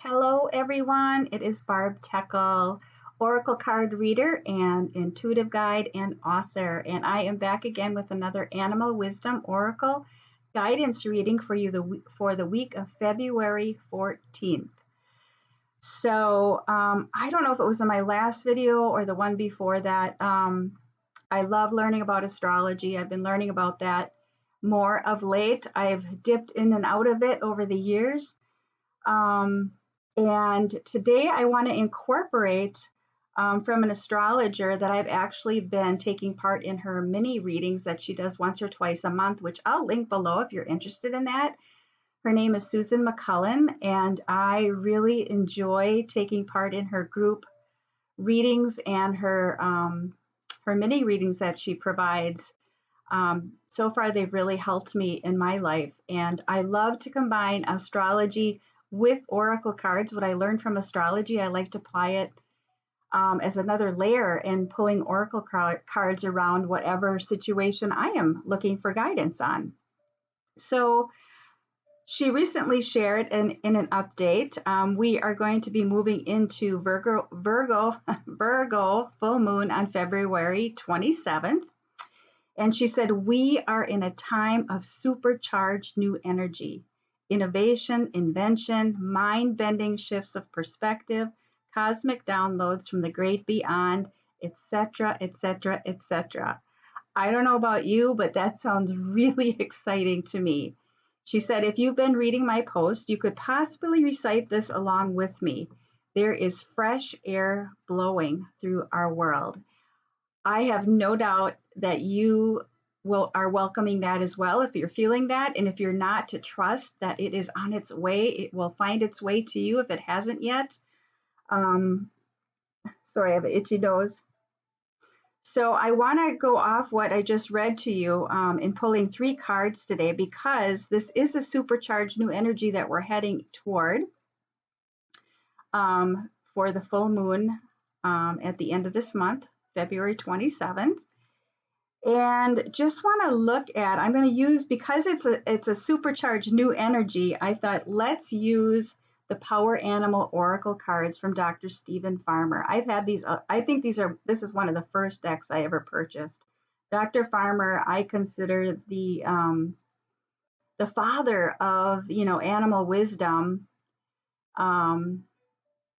Hello, everyone. It is Barb Teckle, Oracle card reader and intuitive guide and author. And I am back again with another Animal Wisdom Oracle guidance reading for you for the week of February 14th. So I don't know if it was in my last video or the one before that. I love learning about astrology. I've been learning about that more of late. I've dipped in and out of it over the years. And today I want to incorporate from an astrologer that I've actually been taking part in her mini readings that she does once or twice a month, which I'll link below if you're interested in that. Her name is Susan McCullen, and I really enjoy taking part in her group readings and her mini readings that she provides. So far, they've really helped me in my life, and I love to combine astrology with oracle cards. What I learned from astrology, I like to apply it as another layer in pulling oracle cards around whatever situation I am looking for guidance on. So she recently shared in an update, we are going to be moving into Virgo full moon on February 27th. And she said, we are in a time of supercharged new energy, innovation, invention, mind-bending shifts of perspective, cosmic downloads from the great beyond, etc., etc., etc. I don't know about you, but that sounds really exciting to me. She said, if you've been reading my post, you could possibly recite this along with me. There is fresh air blowing through our world. I have no doubt that you are welcoming that as well if you're feeling that, and if you're not, to trust that it is on its way. It will find its way to you if it hasn't yet. Sorry, I have an itchy nose. So I want to go off what I just read to you in pulling 3 cards today, because this is a supercharged new energy that we're heading toward for the full moon at the end of this month, February 27th. And just want to look at, I'm going to use, because it's a supercharged new energy, I thought let's use the Power Animal Oracle cards from Dr. Stephen Farmer. I've had these, I think this is one of the first decks I ever purchased. Dr. Farmer, I consider the father of, animal wisdom. And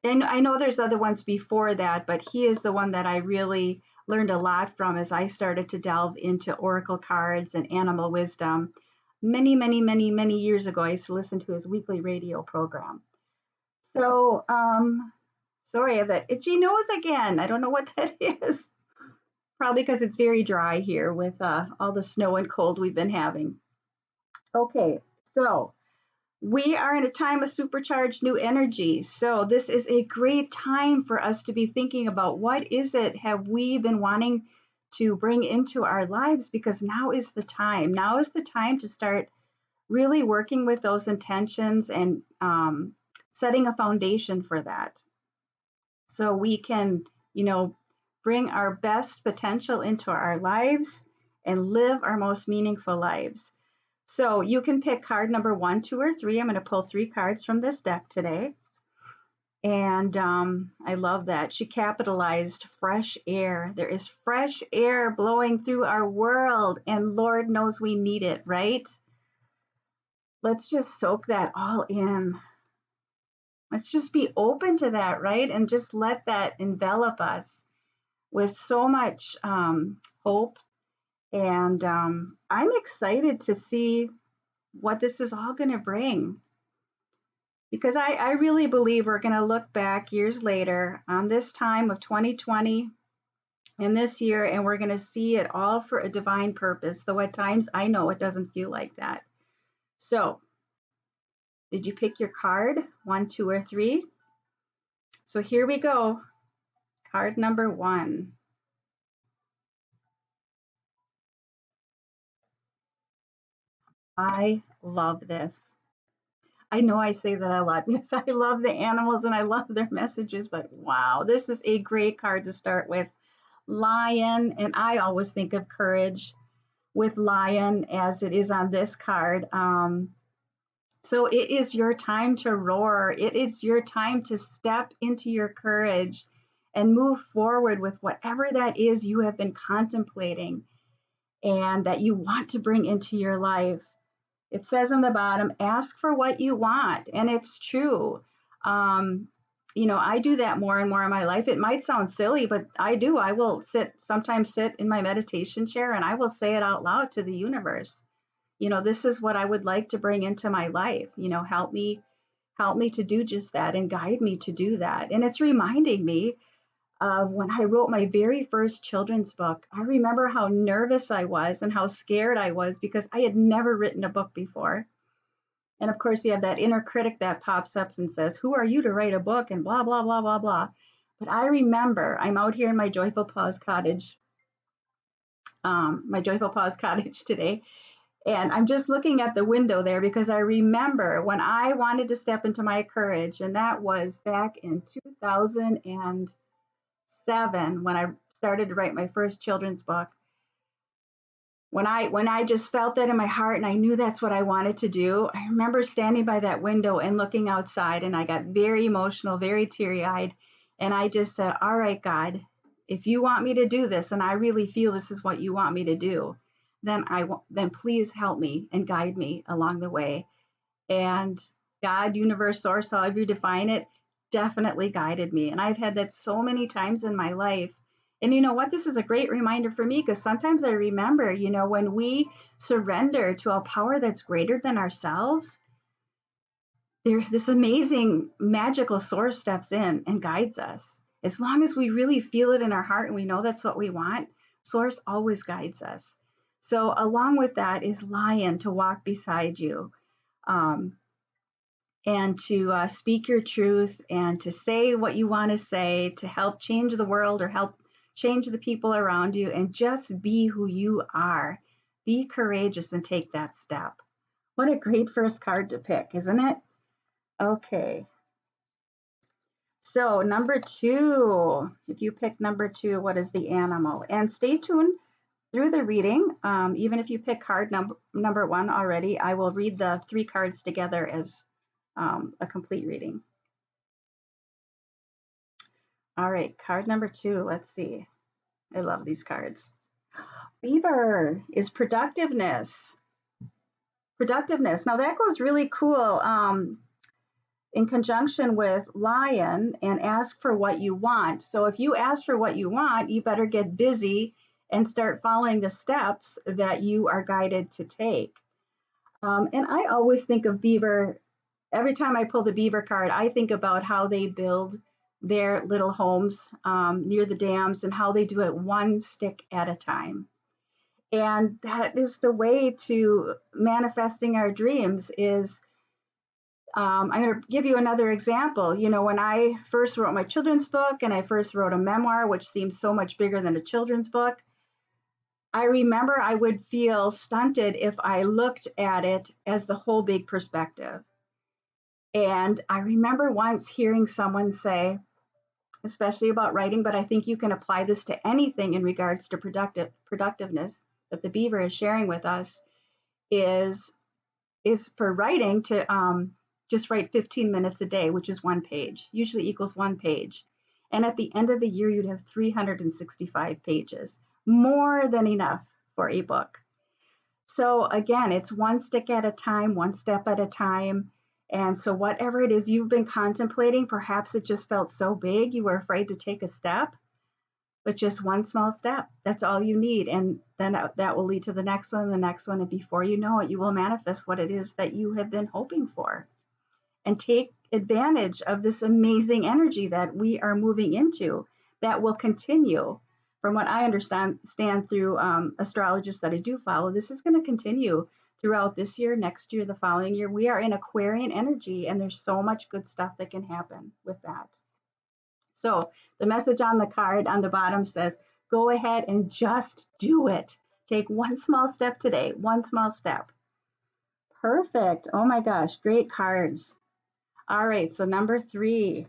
I know there's other ones before that, but he is the one that I really learned a lot from as I started to delve into oracle cards and animal wisdom many, many, many, many years ago. I used to listen to his weekly radio program. So, sorry, I have that itchy nose again. I don't know what that is. Probably because it's very dry here with all the snow and cold we've been having. Okay, so we are in a time of supercharged new energy. So this is a great time for us to be thinking about what is it have we been wanting to bring into our lives, because now is the time. Now is the time to start really working with those intentions and setting a foundation for that. So we can, bring our best potential into our lives and live our most meaningful lives. So you can pick card number 1, 2, or 3. I'm going to pull 3 cards from this deck today. And I love that. She capitalized fresh air. There is fresh air blowing through our world, and Lord knows we need it, right? Let's just soak that all in. Let's just be open to that, right? And just let that envelop us with so much hope. And I'm excited to see what this is all going to bring, because I really believe we're going to look back years later on this time of 2020 and this year, and we're going to see it all for a divine purpose, though at times I know it doesn't feel like that. So did you pick your card 1, 2, or 3? So here we go. Card number 1. I love this. I know I say that a lot because I love the animals and I love their messages, but wow, this is a great card to start with. Lion, and I always think of courage with lion as it is on this card. So it is your time to roar. It is your time to step into your courage and move forward with whatever that is you have been contemplating and that you want to bring into your life. It says on the bottom, ask for what you want. And it's true. Um, I do that more and more in my life. It might sound silly, but I do. I will sometimes sit in my meditation chair and I will say it out loud to the universe. This is what I would like to bring into my life. Help me to do just that and guide me to do that. And it's reminding me of when I wrote my very first children's book. I remember how nervous I was and how scared I was because I had never written a book before. And of course, you have that inner critic that pops up and says, "Who are you to write a book?" and blah, blah, blah, blah, blah. But I remember I'm out here in my Joyful Paws cottage, today, and I'm just looking at the window there because I remember when I wanted to step into my courage, and that was back in 2007 when I started to write my first children's book. When I just felt that in my heart and I knew that's what I wanted to do, I remember standing by that window and looking outside, and I got very emotional, very teary-eyed, and I just said, "All right, God, if you want me to do this and I really feel this is what you want me to do, then please help me and guide me along the way." And God, universe, source, however you define it, definitely guided me. And I've had that so many times in my life. And you know what? This is a great reminder for me because sometimes I remember, when we surrender to a power that's greater than ourselves, there's this amazing magical source steps in and guides us. As long as we really feel it in our heart and we know that's what we want, source always guides us. So along with that is Lion to walk beside you. Um, and to speak your truth and to say what you want to say to help change the world or help change the people around you, and just be who you are. Be courageous and take that step. What a great first card to pick, isn't it? Okay. So number 2, if you pick number 2, what is the animal? And stay tuned through the reading. Even if you pick card number 1 already, I will read the 3 cards together as a complete reading. All right, card number 2. Let's see. I love these cards. Beaver is productiveness. Productiveness. Now that goes really cool in conjunction with Lion and ask for what you want. So if you ask for what you want, you better get busy and start following the steps that you are guided to take. And I always think of Beaver. Every time I pull the Beaver card, I think about how they build their little homes near the dams and how they do it one stick at a time. And that is the way to manifesting our dreams is, I'm going to give you another example. When I first wrote my children's book and I first wrote a memoir, which seems so much bigger than a children's book, I remember I would feel stunted if I looked at it as the whole big perspective. And I remember once hearing someone say, especially about writing, but I think you can apply this to anything in regards to productiveness that the Beaver is sharing with us, is for writing to just write 15 minutes a day, which is 1 page, usually equals 1 page. And at the end of the year, you'd have 365 pages, more than enough for a book. So again, it's one stick at a time, one step at a time. And so whatever it is you've been contemplating, perhaps it just felt so big you were afraid to take a step, but just one small step, that's all you need. And then that will lead to the next one, the next one. And before you know it, you will manifest what it is that you have been hoping for. And take advantage of this amazing energy that we are moving into that will continue. From what I understand through astrologists that I do follow, this is going to continue throughout this year, next year, the following year. We are in Aquarian energy, and there's so much good stuff that can happen with that. So the message on the card on the bottom says, go ahead and just do it. Take one small step today, one small step. Perfect. Oh my gosh, great cards. All right, so number 3.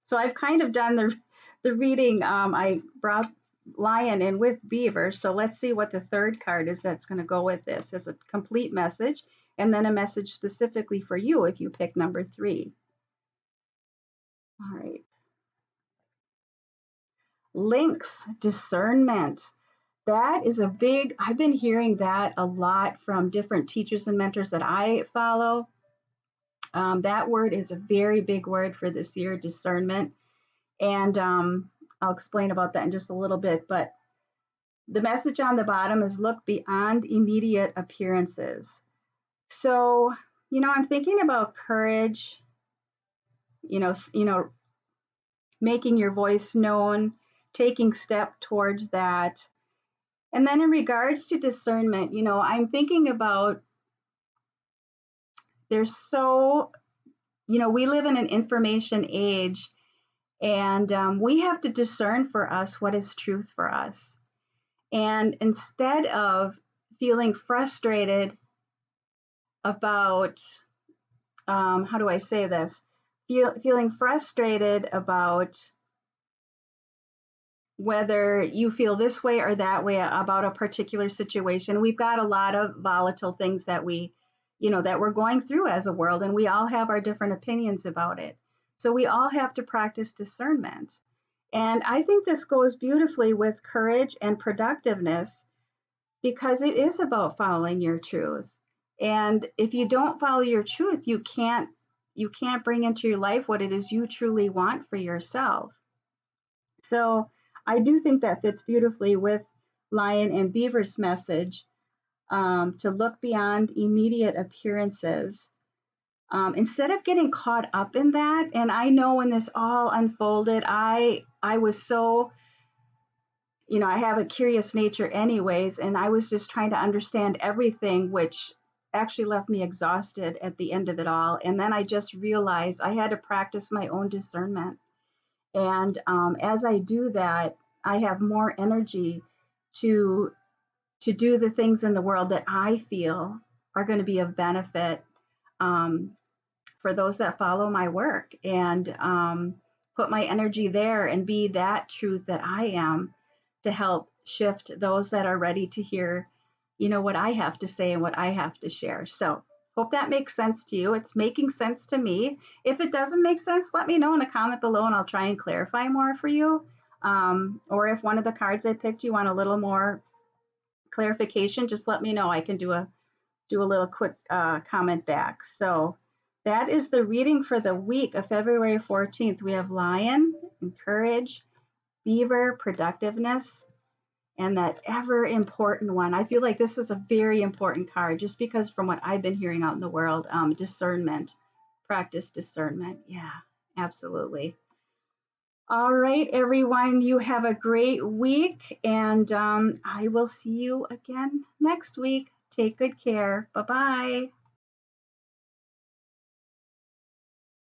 So I've kind of done the reading. I brought Lion in with Beaver. So let's see what the third card is that's going to go with this. It's a complete message. and then a message specifically for you if you pick number 3. All right. Links, discernment. That is a big, I've been hearing that a lot from different teachers and mentors that I follow. That word is a very big word for this year, discernment. And I'll explain about that in just a little bit. But the message on the bottom is look beyond immediate appearances. So, I'm thinking about courage, making your voice known, taking step towards that. And then in regards to discernment, I'm thinking about there's we live in an information age, and we have to discern for us what is truth for us. And instead of feeling frustrated about, how do I say this? Feeling frustrated about whether you feel this way or that way about a particular situation. We've got a lot of volatile things that that we're going through as a world, and we all have our different opinions about it. So we all have to practice discernment. And I think this goes beautifully with courage and productiveness, because it is about following your truth. And if you don't follow your truth, you can't bring into your life what it is you truly want for yourself. So I do think that fits beautifully with Lion and Beaver's message, to look beyond immediate appearances. Instead of getting caught up in that, and I know when this all unfolded, I was so, I have a curious nature anyways, and I was just trying to understand everything, which actually left me exhausted at the end of it all. And then I just realized I had to practice my own discernment. And as I do that, I have more energy to do the things in the world that I feel are going to be of benefit, for those that follow my work, and put my energy there and be that truth that I am, to help shift those that are ready to hear, what I have to say and what I have to share. So hope that makes sense to you. It's making sense to me. If it doesn't make sense, let me know in a comment below and I'll try and clarify more for you. Or if one of the cards I picked, you want a little more clarification, just let me know. I can do a little quick comment back. So that is the reading for the week of February 14th. We have Lion, Courage, Beaver, Productiveness, and that ever important one. I feel like this is a very important card, just because from what I've been hearing out in the world, discernment, practice discernment. Yeah, absolutely. All right, everyone, you have a great week, and I will see you again next week. Take good care. Bye-bye.